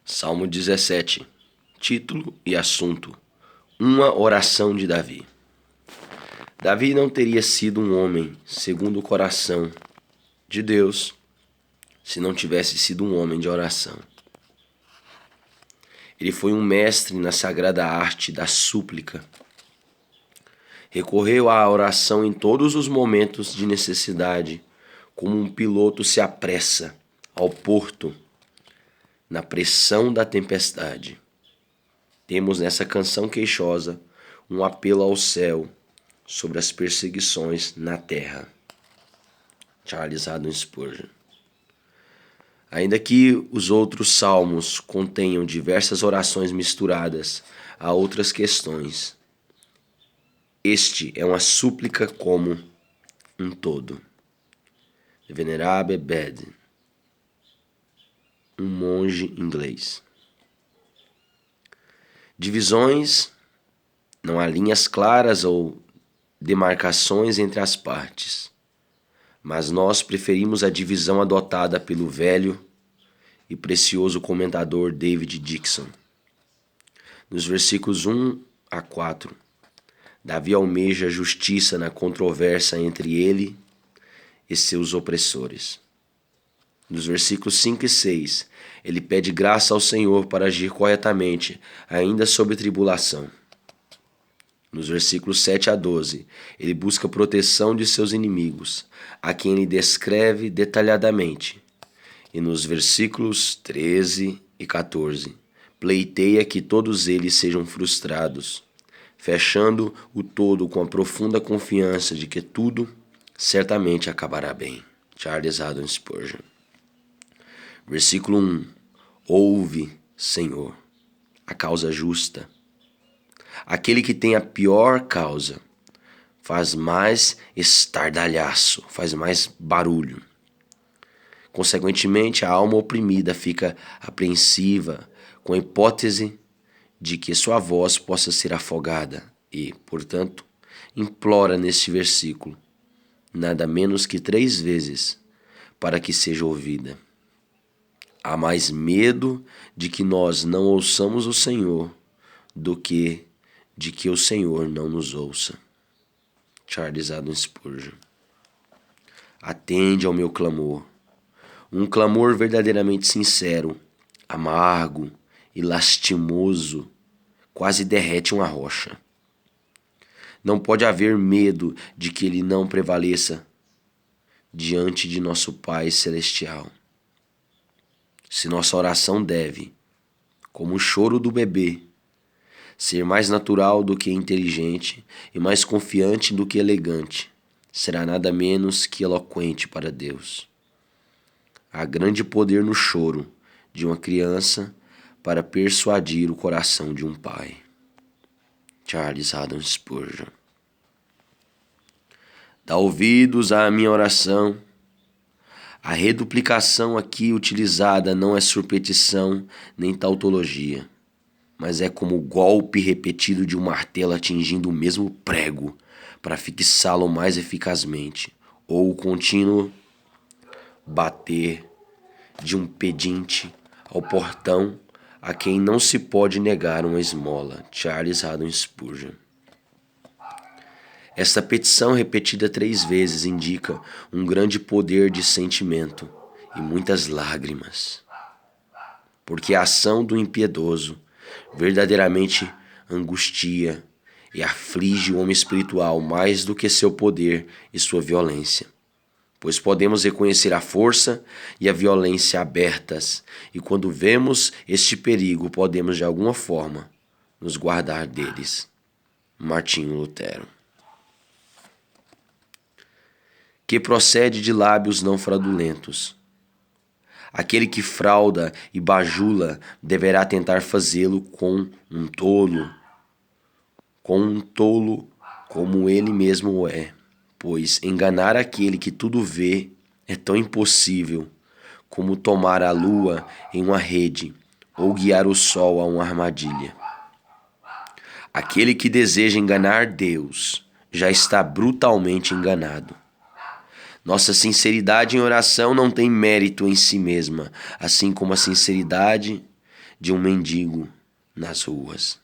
Salmo 17. Título e assunto: Uma oração de Davi. Davi não teria sido um homem segundo o coração de Deus se não tivesse sido um homem de oração. Ele foi um mestre na sagrada arte da súplica. Recorreu à oração em todos os momentos de necessidade, como um piloto se apressa ao porto na pressão da tempestade. Temos nessa canção queixosa um apelo ao céu sobre as perseguições na terra. Charles Haddon Spurgeon. Ainda que os outros salmos contenham diversas orações misturadas a outras questões, este é uma súplica como um todo. Venerable Bede, um monge inglês. Divisões, não há linhas claras ou demarcações entre as partes, mas nós preferimos a divisão adotada pelo velho e precioso comentador David Dickson. Nos versículos 1 a 4, Davi almeja justiça na controvérsia entre ele e seus opressores. Nos versículos 5 e 6, ele pede graça ao Senhor para agir corretamente, ainda sob tribulação. Nos versículos 7 a 12, ele busca proteção de seus inimigos, a quem ele descreve detalhadamente. E nos versículos 13 e 14, pleiteia que todos eles sejam frustrados, fechando o todo com a profunda confiança de que tudo certamente acabará bem. Charles Haddon Spurgeon. Versículo 1. Ouve, Senhor, a causa justa. Aquele que tem a pior causa faz mais estardalhaço, faz mais barulho. Consequentemente, a alma oprimida fica apreensiva com a hipótese de que sua voz possa ser afogada e, portanto, implora neste versículo nada menos que 3 vezes para que seja ouvida. Há mais medo de que nós não ouçamos o Senhor do que de que o Senhor não nos ouça. Charles Haddon Spurgeon. Atende ao meu clamor, um clamor verdadeiramente sincero, amargo e lastimoso, quase derrete uma rocha. Não pode haver medo de que ele não prevaleça diante de nosso Pai Celestial. Se nossa oração deve, como o choro do bebê, ser mais natural do que inteligente e mais confiante do que elegante, será nada menos que eloquente para Deus. Há grande poder no choro de uma criança para persuadir o coração de um pai. Charles Haddon Spurgeon. Dá ouvidos à minha oração. A reduplicação aqui utilizada não é surpetição nem tautologia, mas é como o golpe repetido de um martelo atingindo o mesmo prego para fixá-lo mais eficazmente, ou o contínuo bater de um pedinte ao portão a quem não se pode negar uma esmola. Charles Haddon Spurgeon. Esta petição repetida 3 vezes indica um grande poder de sentimento e muitas lágrimas, porque a ação do impiedoso verdadeiramente angustia e aflige o homem espiritual mais do que seu poder e sua violência, pois podemos reconhecer a força e a violência abertas, e quando vemos este perigo, podemos de alguma forma nos guardar deles. Martinho Lutero. Que procede de lábios não fraudulentos. Aquele que frauda e bajula deverá tentar fazê-lo com um tolo como ele mesmo é, pois enganar aquele que tudo vê é tão impossível como tomar a lua em uma rede ou guiar o sol a uma armadilha. Aquele que deseja enganar Deus já está brutalmente enganado. Nossa sinceridade em oração não tem mérito em si mesma, assim como a sinceridade de um mendigo nas ruas.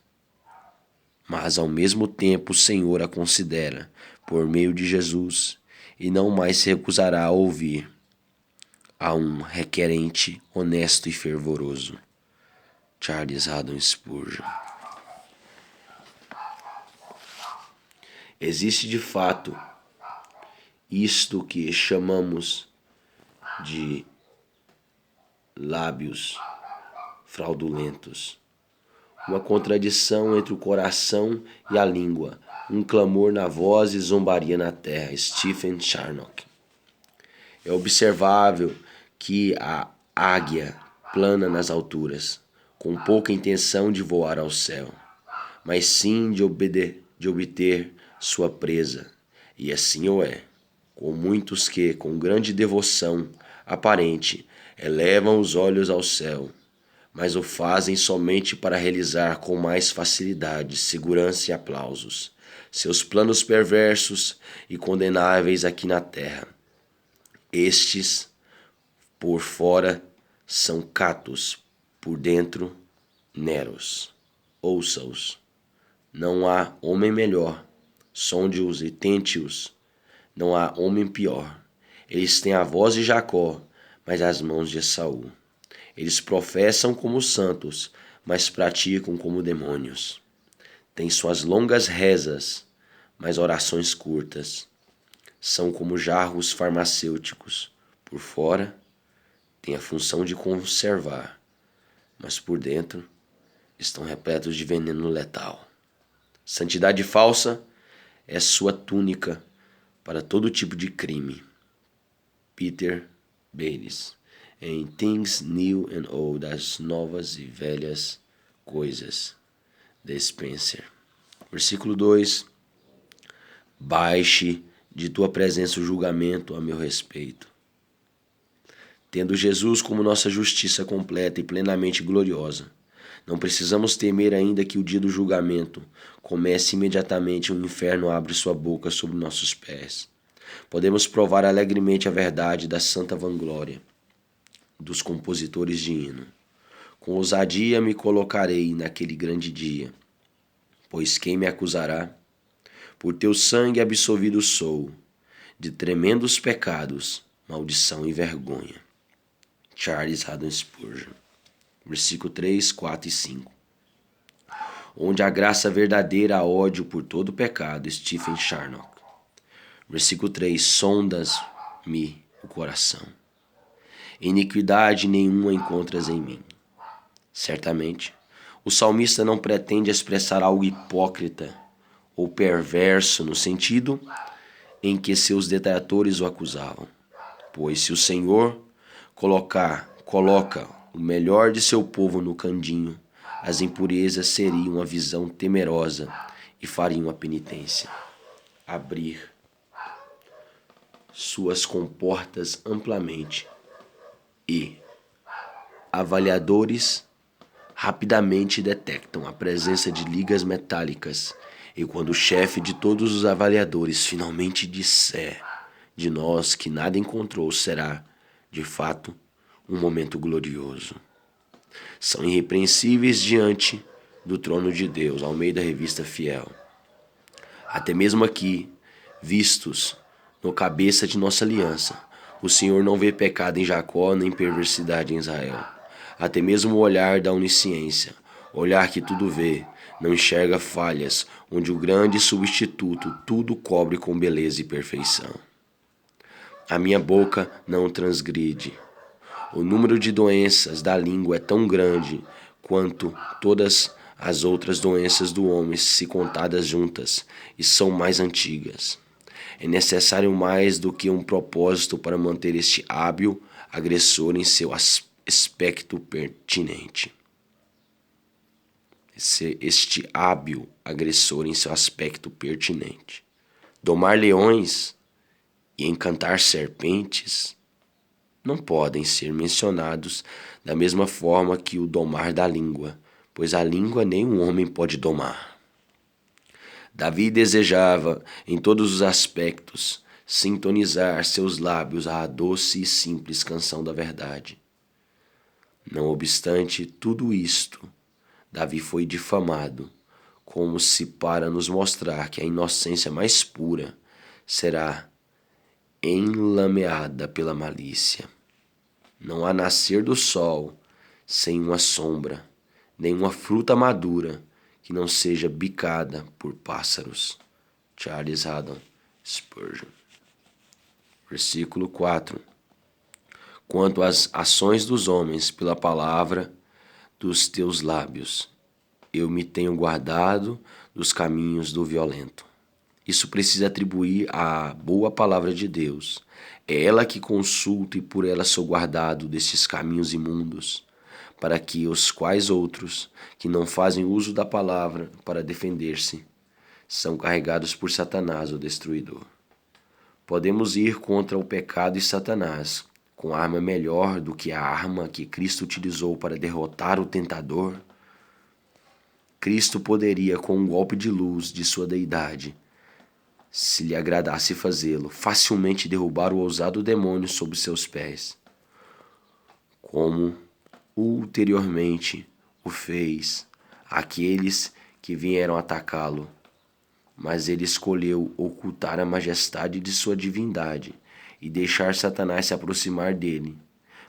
Mas ao mesmo tempo o Senhor a considera por meio de Jesus e não mais se recusará a ouvir a um requerente honesto e fervoroso. Charles Haddon Spurgeon. Existe de fato isto que chamamos de lábios fraudulentos, uma contradição entre o coração e a língua, um clamor na voz e zombaria na terra. Stephen Charnock. É observável que a águia plana nas alturas, com pouca intenção de voar ao céu, mas sim de obter sua presa, e assim o é, com muitos que, com grande devoção aparente, elevam os olhos ao céu, mas o fazem somente para realizar com mais facilidade, segurança e aplausos seus planos perversos e condenáveis aqui na terra. Estes, por fora, são catos, por dentro, neros. Ouça-os. Não há homem melhor. Sonde-os e tente-os. Não há homem pior. Eles têm a voz de Jacó, mas as mãos de Esaú. Eles professam como santos, mas praticam como demônios. Têm suas longas rezas, mas orações curtas. São como jarros farmacêuticos. Por fora, têm a função de conservar, mas por dentro estão repletos de veneno letal. Santidade falsa é sua túnica para todo tipo de crime. Peter Bates. Em Things New and Old, as novas e velhas coisas, de Spencer. Versículo 2. Baixe de tua presença o julgamento a meu respeito. Tendo Jesus como nossa justiça completa e plenamente gloriosa, não precisamos temer ainda que o dia do julgamento comece imediatamente e o inferno abre sua boca sobre nossos pés. Podemos provar alegremente a verdade da santa vanglória dos compositores de hino. Com ousadia me colocarei naquele grande dia, pois quem me acusará? Por teu sangue absolvido sou, de tremendos pecados, maldição e vergonha. Charles Haddon Spurgeon. Versículo 3, 4 e 5. Onde a graça verdadeira há ódio por todo pecado. Stephen Charnock. Versículo 3. Sondas-me o coração. Iniquidade nenhuma encontras em mim. Certamente, o salmista não pretende expressar algo hipócrita ou perverso no sentido em que seus detratores o acusavam. Pois se o Senhor coloca o melhor de seu povo no candinho, as impurezas seriam uma visão temerosa e fariam a penitência. Abrir suas comportas amplamente e avaliadores rapidamente detectam a presença de ligas metálicas, e quando o chefe de todos os avaliadores finalmente disser de nós que nada encontrou, será, de fato, um momento glorioso. São irrepreensíveis diante do trono de Deus, Almeida Revista Fiel. Até mesmo aqui, vistos no cabeça de nossa aliança, o Senhor não vê pecado em Jacó nem perversidade em Israel. Até mesmo o olhar da onisciência, olhar que tudo vê, não enxerga falhas, onde o grande substituto tudo cobre com beleza e perfeição. A minha boca não transgride. O número de doenças da língua é tão grande quanto todas as outras doenças do homem se contadas juntas, e são mais antigas. É necessário mais do que um propósito para manter este hábil agressor em seu aspecto pertinente. Este hábil agressor em seu aspecto pertinente. Domar leões e encantar serpentes não podem ser mencionados da mesma forma que o domar da língua, pois a língua nenhum homem pode domar. Davi desejava, em todos os aspectos, sintonizar seus lábios à doce e simples canção da verdade. Não obstante tudo isto, Davi foi difamado, como se para nos mostrar que a inocência mais pura será enlameada pela malícia. Não há nascer do sol sem uma sombra, nem uma fruta madura que não seja bicada por pássaros. Charles Haddon Spurgeon. Versículo 4. Quanto às ações dos homens pela palavra dos teus lábios, eu me tenho guardado dos caminhos do violento. Isso precisa atribuir à boa palavra de Deus. É ela que consulto e por ela sou guardado destes caminhos imundos, para que os quais outros, que não fazem uso da palavra para defender-se, são carregados por Satanás, o destruidor. Podemos ir contra o pecado e Satanás com arma melhor do que a arma que Cristo utilizou para derrotar o tentador. Cristo poderia, com um golpe de luz de sua deidade, se lhe agradasse fazê-lo, facilmente derrubar o ousado demônio sob seus pés, como ulteriormente o fez aqueles que vieram atacá-lo. Mas ele escolheu ocultar a majestade de sua divindade e deixar Satanás se aproximar dele,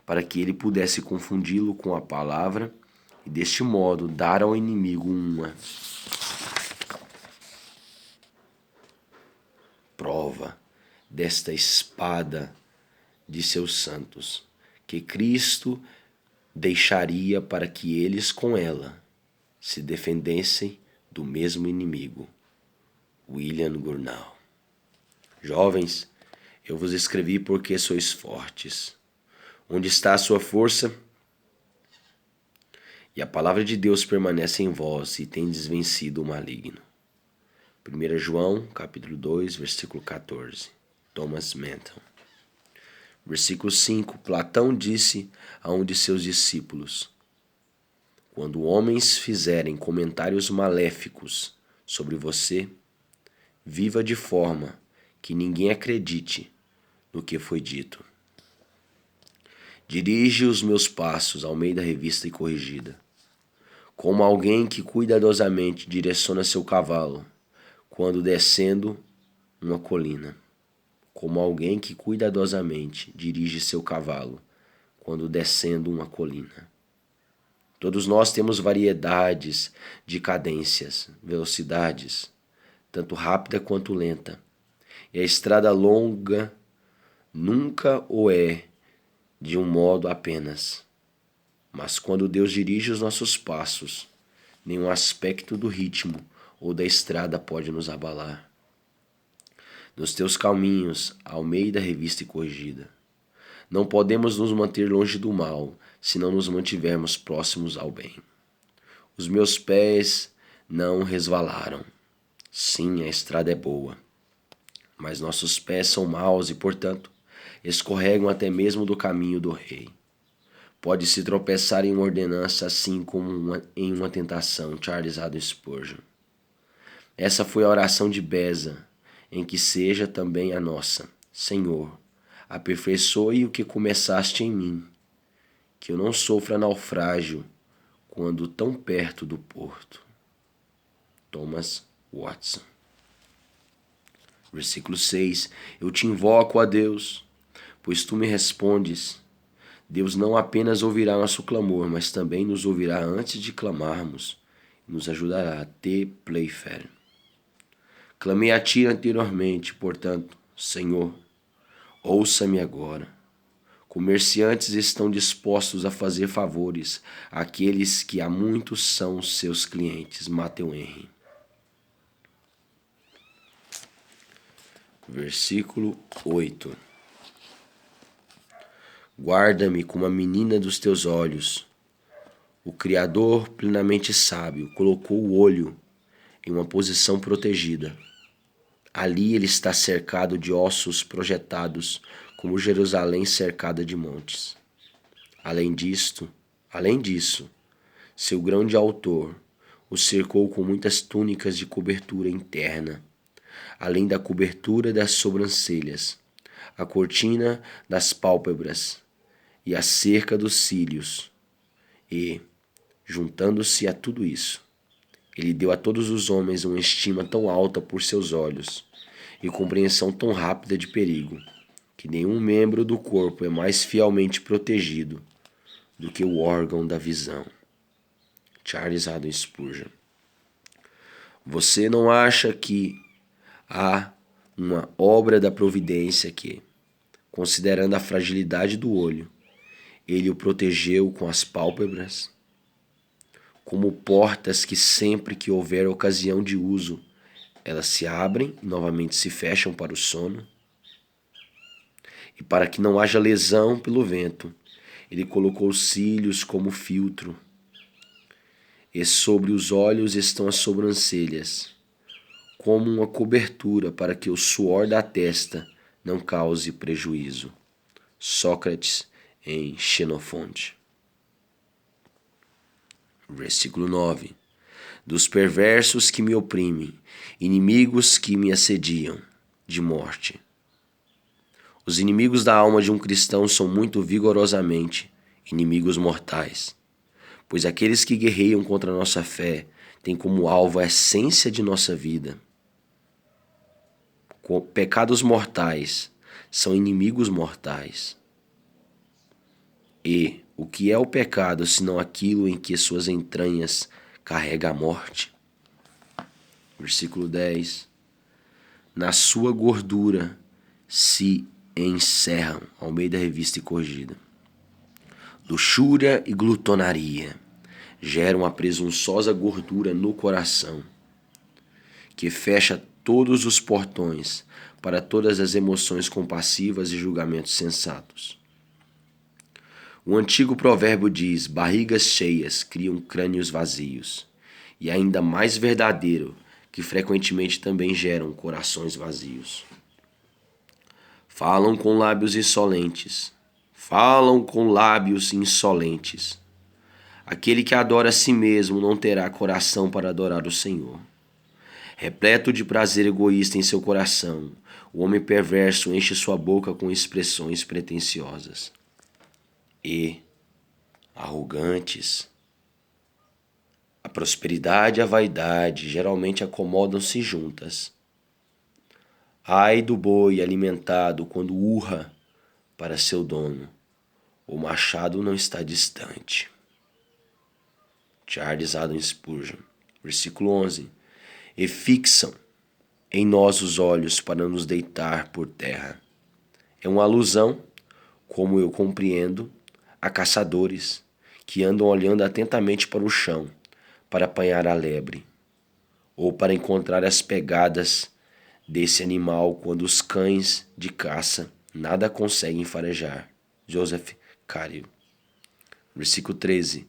para que ele pudesse confundi-lo com a palavra e deste modo dar ao inimigo uma prova desta espada de seus santos, que Cristo deixaria para que eles com ela se defendessem do mesmo inimigo. William Gurnall. Jovens, eu vos escrevi porque sois fortes. Onde está a sua força? E a palavra de Deus permanece em vós e tendes vencido o maligno. 1 João, capítulo 2, versículo 14. Thomas Manton. Versículo 5. Platão disse a um de seus discípulos: quando homens fizerem comentários maléficos sobre você, viva de forma que ninguém acredite no que foi dito. Dirige os meus passos ao meio da revista e corrigida, como alguém que cuidadosamente direciona seu cavalo quando descendo uma colina. Como alguém que cuidadosamente dirige seu cavalo quando descendo uma colina. Todos nós temos variedades de cadências, velocidades, tanto rápida quanto lenta. E a estrada longa nunca o é de um modo apenas. Mas quando Deus dirige os nossos passos, nenhum aspecto do ritmo ou da estrada pode nos abalar. Nos teus caminhos, ao meio da revista e corrigida. Não podemos nos manter longe do mal, se não nos mantivermos próximos ao bem. Os meus pés não resvalaram. Sim, a estrada é boa, mas nossos pés são maus e, portanto, escorregam até mesmo do caminho do rei. Pode-se tropeçar em uma ordenança assim como em uma tentação. Charles Haddon Spurgeon. Essa foi a oração de Beza, em que seja também a nossa. Senhor, aperfeiçoe o que começaste em mim, que eu não sofra naufrágio quando tão perto do porto. Thomas Watson. Versículo 6. Eu te invoco, ó Deus, pois tu me respondes. Deus não apenas ouvirá nosso clamor, mas também nos ouvirá antes de clamarmos e nos ajudará. T. Playfair. Clamei a ti anteriormente, portanto, Senhor, ouça-me agora. Comerciantes estão dispostos a fazer favores àqueles que há muito são seus clientes. Matthew Henry. Versículo 8. Guarda-me como a menina dos teus olhos. O Criador, plenamente sábio, colocou o olho em uma posição protegida. Ali ele está cercado de ossos projetados, como Jerusalém cercada de montes. Além disso, seu grande autor o cercou com muitas túnicas de cobertura interna, além da cobertura das sobrancelhas, a cortina das pálpebras e a cerca dos cílios. E, juntando-se a tudo isso, ele deu a todos os homens uma estima tão alta por seus olhos e compreensão tão rápida de perigo, que nenhum membro do corpo é mais fielmente protegido do que o órgão da visão. Charles Haddon Spurgeon. Você não acha que há uma obra da providência que, considerando a fragilidade do olho, ele o protegeu com as pálpebras, como portas que sempre que houver ocasião de uso, elas se abrem e novamente se fecham para o sono? E para que não haja lesão pelo vento, ele colocou os cílios como filtro, e sobre os olhos estão as sobrancelhas, como uma cobertura para que o suor da testa não cause prejuízo. Sócrates em Xenofonte. Versículo 9. Dos perversos que me oprimem, inimigos que me assediam, de morte. Os inimigos da alma de um cristão são muito vigorosamente inimigos mortais, pois aqueles que guerreiam contra a nossa fé têm como alvo a essência de nossa vida. Pecados mortais são inimigos mortais. E o que é o pecado, senão aquilo em que suas entranhas carrega a morte? Versículo 10. Na sua gordura se encerram, Almeida Revista e Corrigida. Luxúria e glutonaria geram a presunçosa gordura no coração, que fecha todos os portões para todas as emoções compassivas e julgamentos sensatos. O antigo provérbio diz: barrigas cheias criam crânios vazios, e ainda mais verdadeiro, que frequentemente também geram corações vazios. Falam com lábios insolentes. Falam com lábios insolentes. Aquele que adora a si mesmo não terá coração para adorar o Senhor. Repleto de prazer egoísta em seu coração, o homem perverso enche sua boca com expressões pretensiosas. E, arrogantes, a prosperidade e a vaidade geralmente acomodam-se juntas. Ai do boi alimentado quando urra para seu dono, o machado não está distante. Charles Haddon Spurgeon. Versículo 11. E fixam em nós os olhos para nos deitar por terra. É uma alusão, como eu compreendo, a caçadores que andam olhando atentamente para o chão para apanhar a lebre, ou para encontrar as pegadas desse animal quando os cães de caça nada conseguem farejar. Joseph Caryl. Versículo 13.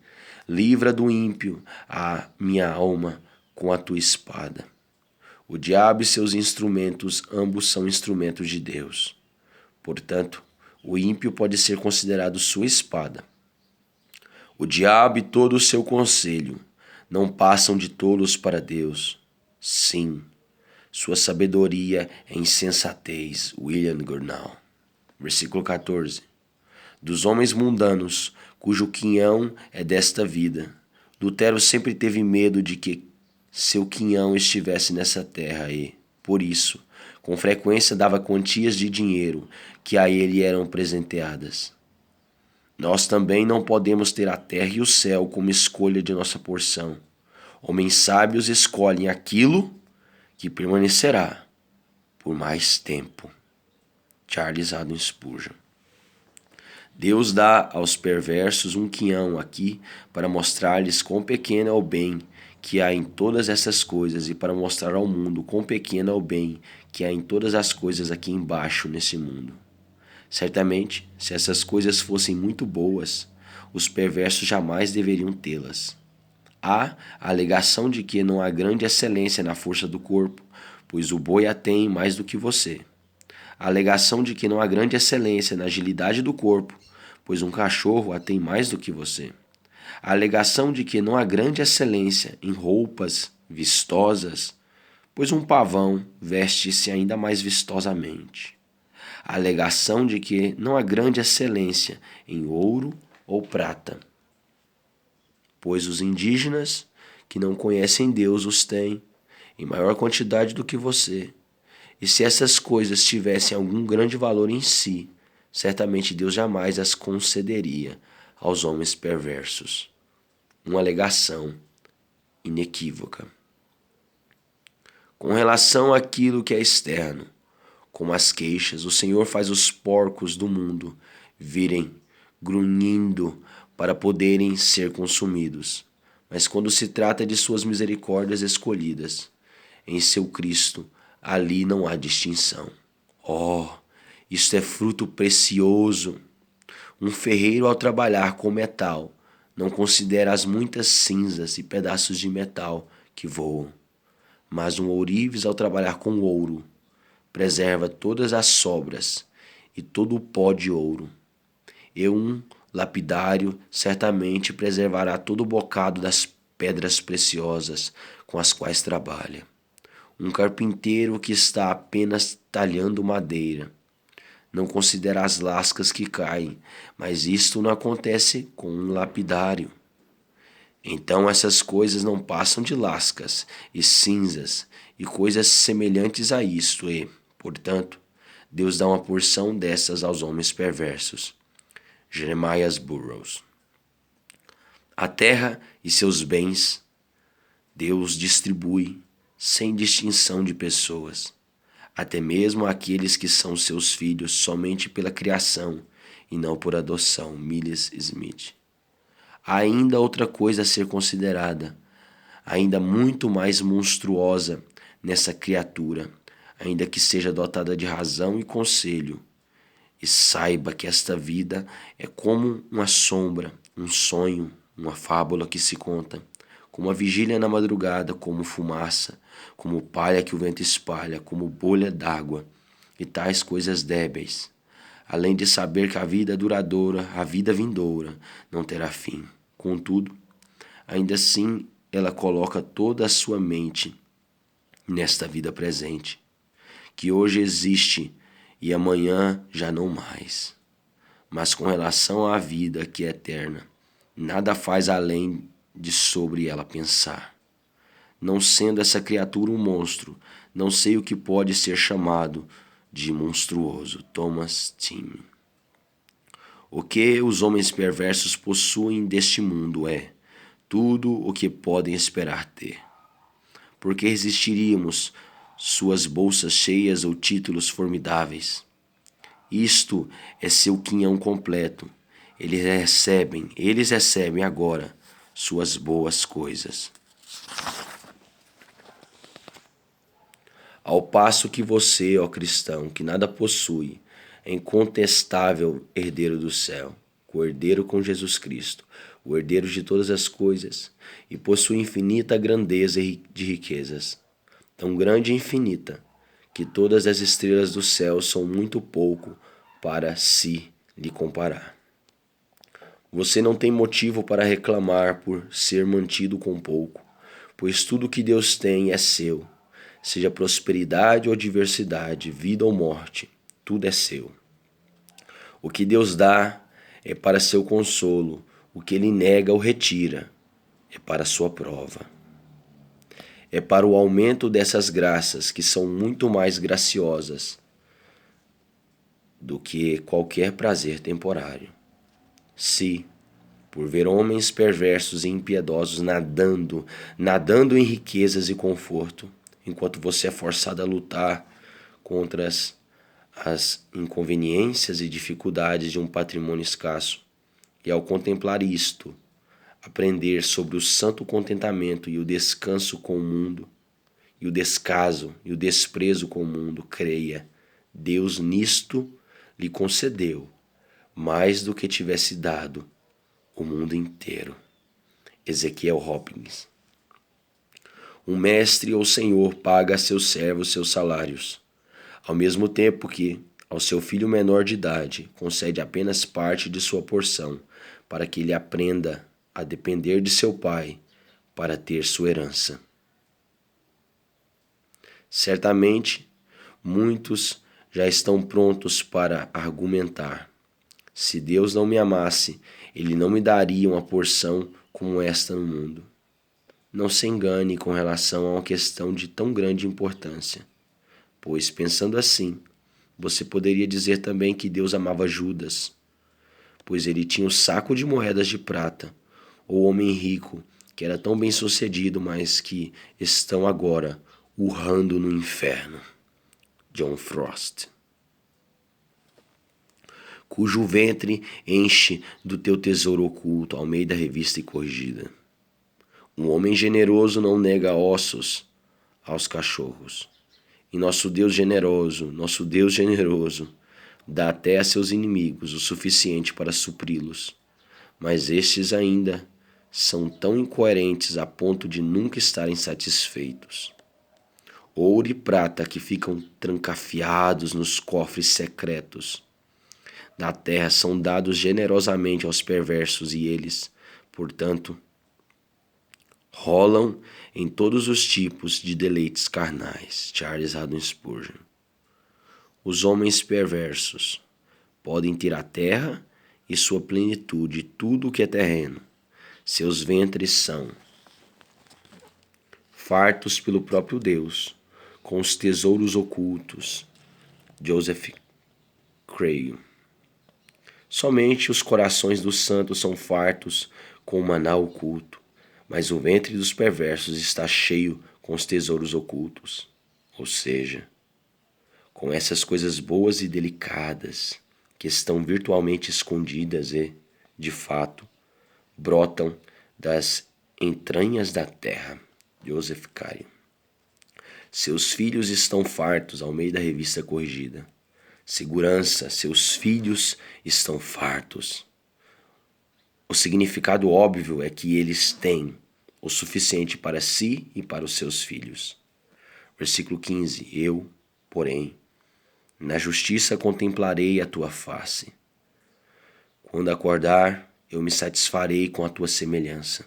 Livra do ímpio a minha alma com a tua espada. O diabo e seus instrumentos, ambos são instrumentos de Deus. Portanto, o ímpio pode ser considerado sua espada. O diabo e todo o seu conselho não passam de tolos para Deus. Sim, sua sabedoria é insensatez. William Gurnall. Versículo 14. Dos homens mundanos, cujo quinhão é desta vida, Lutero sempre teve medo de que seu quinhão estivesse nessa terra e, por isso, com frequência dava quantias de dinheiro que a ele eram presenteadas. Nós também não podemos ter a terra e o céu como escolha de nossa porção. Homens sábios escolhem aquilo que permanecerá por mais tempo. Charles Haddon Spurgeon. Deus dá aos perversos um quinhão aqui para mostrar-lhes quão pequeno é o bem que há em todas essas coisas e para mostrar ao mundo quão pequeno é o bem que há em todas as coisas aqui embaixo nesse mundo. Certamente, se essas coisas fossem muito boas, os perversos jamais deveriam tê-las. Há a alegação de que não há grande excelência na força do corpo, pois o boi a tem mais do que você. A alegação de que não há grande excelência na agilidade do corpo, pois um cachorro a tem mais do que você. A alegação de que não há grande excelência em roupas vistosas, pois um pavão veste-se ainda mais vistosamente. A alegação de que não há grande excelência em ouro ou prata, pois os indígenas que não conhecem Deus os têm em maior quantidade do que você. E se essas coisas tivessem algum grande valor em si, certamente Deus jamais as concederia aos homens perversos. Uma alegação inequívoca. Com relação àquilo que é externo, como as queixas, o Senhor faz os porcos do mundo virem grunhindo para poderem ser consumidos. Mas quando se trata de suas misericórdias escolhidas, em seu Cristo, ali não há distinção. Oh, isto é fruto precioso. Um ferreiro, ao trabalhar com metal, não considera as muitas cinzas e pedaços de metal que voam. Mas um ourives, ao trabalhar com ouro, preserva todas as sobras e todo o pó de ouro. E um lapidário certamente preservará todo o bocado das pedras preciosas com as quais trabalha. Um carpinteiro que está apenas talhando madeira não considera as lascas que caem, mas isto não acontece com um lapidário. Então essas coisas não passam de lascas e cinzas e coisas semelhantes a isto, e, portanto, Deus dá uma porção dessas aos homens perversos. Jeremias Burroughs. A terra e seus bens Deus distribui sem distinção de pessoas, até mesmo aqueles que são seus filhos somente pela criação e não por adoção. Miles Smith. Há ainda outra coisa a ser considerada, ainda muito mais monstruosa nessa criatura, ainda que seja dotada de razão e conselho. E saiba que esta vida é como uma sombra, um sonho, uma fábula que se conta, como a vigília na madrugada, como fumaça, como palha que o vento espalha, como bolha d'água, e tais coisas débeis. Além de saber que a vida duradoura, a vida vindoura, não terá fim. Contudo, ainda assim, ela coloca toda a sua mente nesta vida presente, que hoje existe e amanhã já não mais. Mas com relação à vida que é eterna, nada faz além de sobre ela pensar. Não sendo essa criatura um monstro, não sei o que pode ser chamado de monstruoso. Thomas Team. O que os homens perversos possuem deste mundo é tudo o que podem esperar ter. Porque resistiríamos suas bolsas cheias ou títulos formidáveis? Isto é seu quinhão completo. Eles recebem agora suas boas coisas. Ao passo que você, ó cristão, que nada possui, é incontestável herdeiro do céu, co-herdeiro com Jesus Cristo, o herdeiro de todas as coisas, e possui infinita grandeza de riquezas, tão grande e infinita, que todas as estrelas do céu são muito pouco para se lhe comparar. Você não tem motivo para reclamar por ser mantido com pouco, pois tudo que Deus tem é seu, seja prosperidade ou adversidade, vida ou morte, tudo é seu. O que Deus dá é para seu consolo, o que Ele nega ou retira é para sua prova. É para o aumento dessas graças que são muito mais graciosas do que qualquer prazer temporário. Se, por ver homens perversos e impiedosos nadando em riquezas e conforto, enquanto você é forçado a lutar contra as inconveniências e dificuldades de um patrimônio escasso, e ao contemplar isto, aprender sobre o santo contentamento e o descanso com o mundo, e o descaso e o desprezo com o mundo, creia, Deus nisto lhe concedeu mais do que tivesse dado o mundo inteiro. Ezequiel Hopkins. Um mestre ou senhor paga a seus servos seus salários, ao mesmo tempo que, ao seu filho menor de idade, concede apenas parte de sua porção, para que ele aprenda a depender de seu pai para ter sua herança. Certamente, muitos já estão prontos para argumentar. Se Deus não me amasse, Ele não me daria uma porção como esta no mundo. Não se engane com relação a uma questão de tão grande importância, pois, pensando assim, você poderia dizer também que Deus amava Judas, pois ele tinha um saco de moedas de prata, ou homem rico, que era tão bem-sucedido, mas que estão agora urrando no inferno. John Frost. Cujo ventre enche do teu tesouro oculto, Almeida Revista e Corrigida. Um homem generoso não nega ossos aos cachorros. E nosso Deus generoso, dá até a seus inimigos o suficiente para supri-los. Mas estes ainda são tão incoerentes a ponto de nunca estarem satisfeitos. Ouro e prata que ficam trancafiados nos cofres secretos da terra são dados generosamente aos perversos e eles, portanto, rolam em todos os tipos de deleites carnais. Charles Haddon Spurgeon. Os homens perversos podem ter a terra e sua plenitude, tudo o que é terreno. Seus ventres são fartos pelo próprio Deus, com os tesouros ocultos. Joseph Craig. Somente os corações dos santos são fartos com o maná oculto, mas o ventre dos perversos está cheio com os tesouros ocultos, ou seja, com essas coisas boas e delicadas que estão virtualmente escondidas e, de fato, brotam das entranhas da terra. Joseph Caio. Seus filhos estão fartos, Almeida Revista Corrigida. Segurança, seus filhos estão fartos. O significado óbvio é que eles têm o suficiente para si e para os seus filhos. Versículo 15. Eu, porém, na justiça contemplarei a tua face. Quando acordar, eu me satisfarei com a tua semelhança.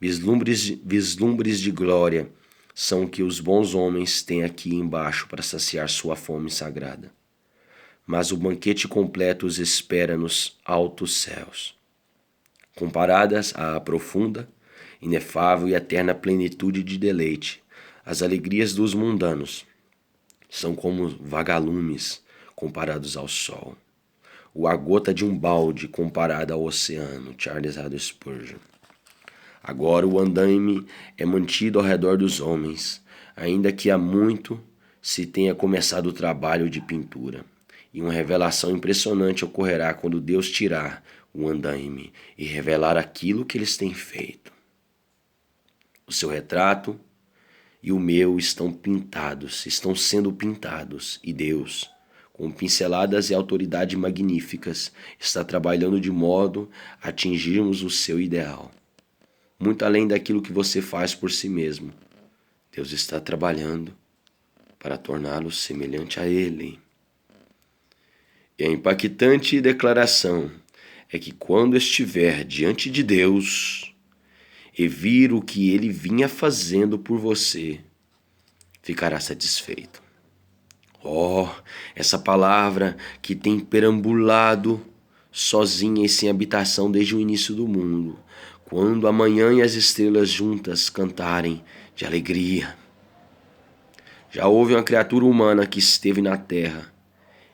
Vislumbres de glória são o que os bons homens têm aqui embaixo para saciar sua fome sagrada. Mas o banquete completo os espera nos altos céus. Comparadas à profunda, inefável e eterna plenitude de deleite, as alegrias dos mundanos são como vagalumes comparados ao sol, ou a gota de um balde comparada ao oceano. Charles Haddon Spurgeon. Agora o andaime é mantido ao redor dos homens, ainda que há muito se tenha começado o trabalho de pintura. E uma revelação impressionante ocorrerá quando Deus tirar o andaime e revelar aquilo que eles têm feito. O seu retrato e o meu estão sendo pintados, e Deus, com pinceladas e autoridade magníficas, está trabalhando de modo a atingirmos o seu ideal. Muito além daquilo que você faz por si mesmo, Deus está trabalhando para torná-lo semelhante a Ele. E a impactante declaração é que quando estiver diante de Deus e vir o que Ele vinha fazendo por você, ficará satisfeito. Oh, essa palavra que tem perambulado sozinha e sem habitação desde o início do mundo, quando a manhã e as estrelas juntas cantarem de alegria. Já houve uma criatura humana que esteve na terra,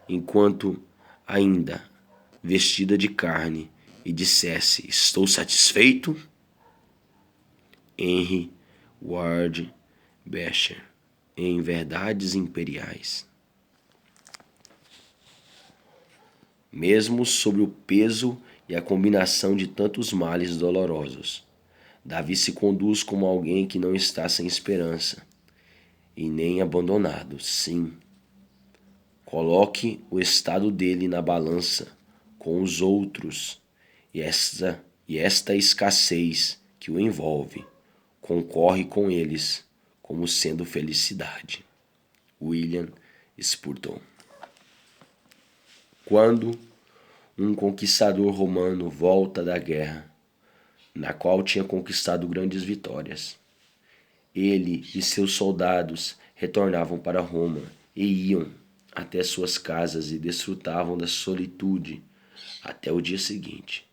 enquanto ainda vestida de carne, e dissesse: estou satisfeito? Henry Ward Beecher, em Verdades Imperiais. Mesmo sobre o peso e a combinação de tantos males dolorosos, Davi se conduz como alguém que não está sem esperança e nem abandonado. Sim, coloque o estado dele na balança com os outros e esta escassez que o envolve concorre com eles como sendo felicidade. William Spurgeon. Quando um conquistador romano volta da guerra, na qual tinha conquistado grandes vitórias, ele e seus soldados retornavam para Roma e iam até suas casas e desfrutavam da solitude até o dia seguinte,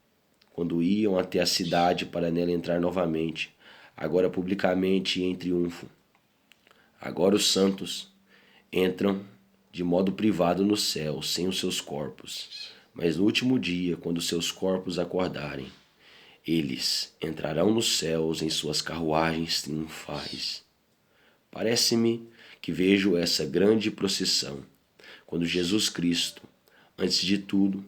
quando iam até a cidade para nela entrar novamente, agora publicamente e em triunfo. Agora os santos entram de modo privado no céu, sem os seus corpos. Mas no último dia, quando seus corpos acordarem, eles entrarão nos céus em suas carruagens triunfais. Parece-me que vejo essa grande procissão, quando Jesus Cristo, antes de tudo,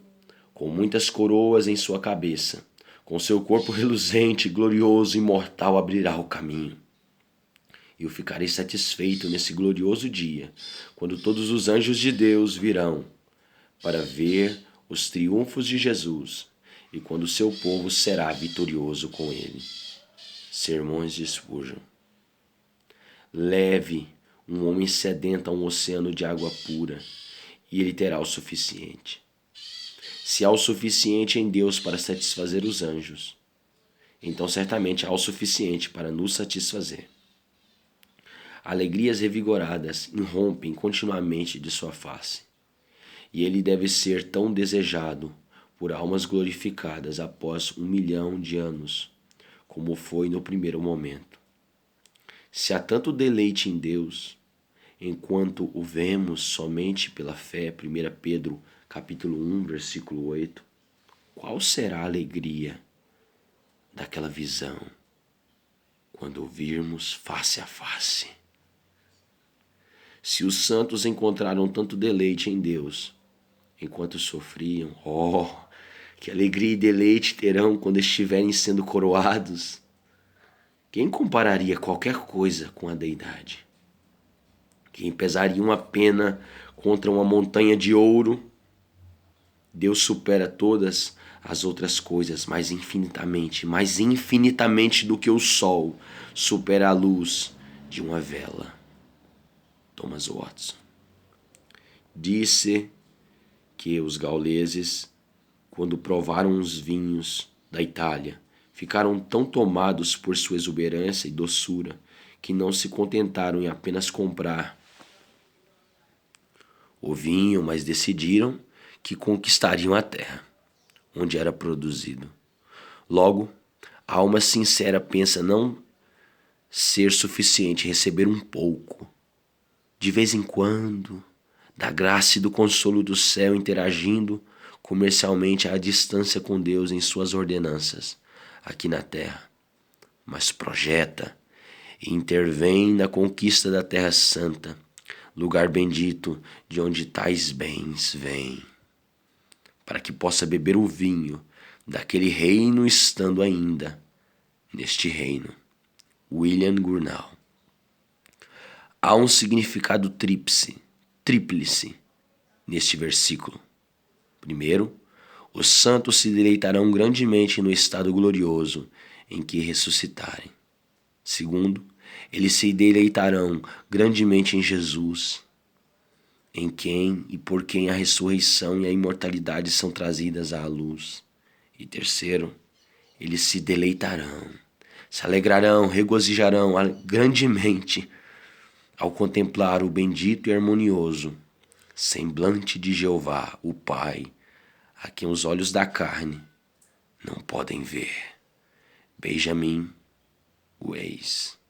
com muitas coroas em sua cabeça, com seu corpo reluzente, glorioso e imortal, abrirá o caminho. E eu ficarei satisfeito nesse glorioso dia, quando todos os anjos de Deus virão para ver os triunfos de Jesus e quando seu povo será vitorioso com ele. Sermões de Spurgeon. Leve um homem sedento a um oceano de água pura, e ele terá o suficiente. Se há o suficiente em Deus para satisfazer os anjos, então certamente há o suficiente para nos satisfazer. Alegrias revigoradas irrompem continuamente de sua face, e ele deve ser tão desejado por almas glorificadas após 1 milhão de anos, como foi no primeiro momento. Se há tanto deleite em Deus, enquanto o vemos somente pela fé, 1 Pedro capítulo 1, versículo 8, qual será a alegria daquela visão quando o virmos face a face? Se os santos encontraram tanto deleite em Deus enquanto sofriam, que alegria e deleite terão quando estiverem sendo coroados. Quem compararia qualquer coisa com a deidade? Quem pesaria uma pena contra uma montanha de ouro? Deus supera todas as outras coisas mais infinitamente do que o sol supera a luz de uma vela. Thomas Watson. Disse que os gauleses, quando provaram os vinhos da Itália, ficaram tão tomados por sua exuberância e doçura que não se contentaram em apenas comprar o vinho, mas decidiram que conquistariam a terra onde era produzido. Logo, a alma sincera pensa não ser suficiente receber um pouco, de vez em quando, da graça e do consolo do céu, interagindo comercialmente à distância com Deus em suas ordenanças aqui na terra, mas projeta e intervém na conquista da Terra Santa, lugar bendito de onde tais bens vêm, para que possa beber o vinho daquele reino estando ainda neste reino. William Gurnall. Há um significado tríplice neste versículo. Primeiro, os santos se deleitarão grandemente no estado glorioso em que ressuscitarem. Segundo, eles se deleitarão grandemente em Jesus, em quem e por quem a ressurreição e a imortalidade são trazidas à luz. E terceiro, eles se deleitarão, se alegrarão, regozijarão grandemente ao contemplar o bendito e harmonioso semblante de Jeová, o Pai, a quem os olhos da carne não podem ver. Benjamin Weiss.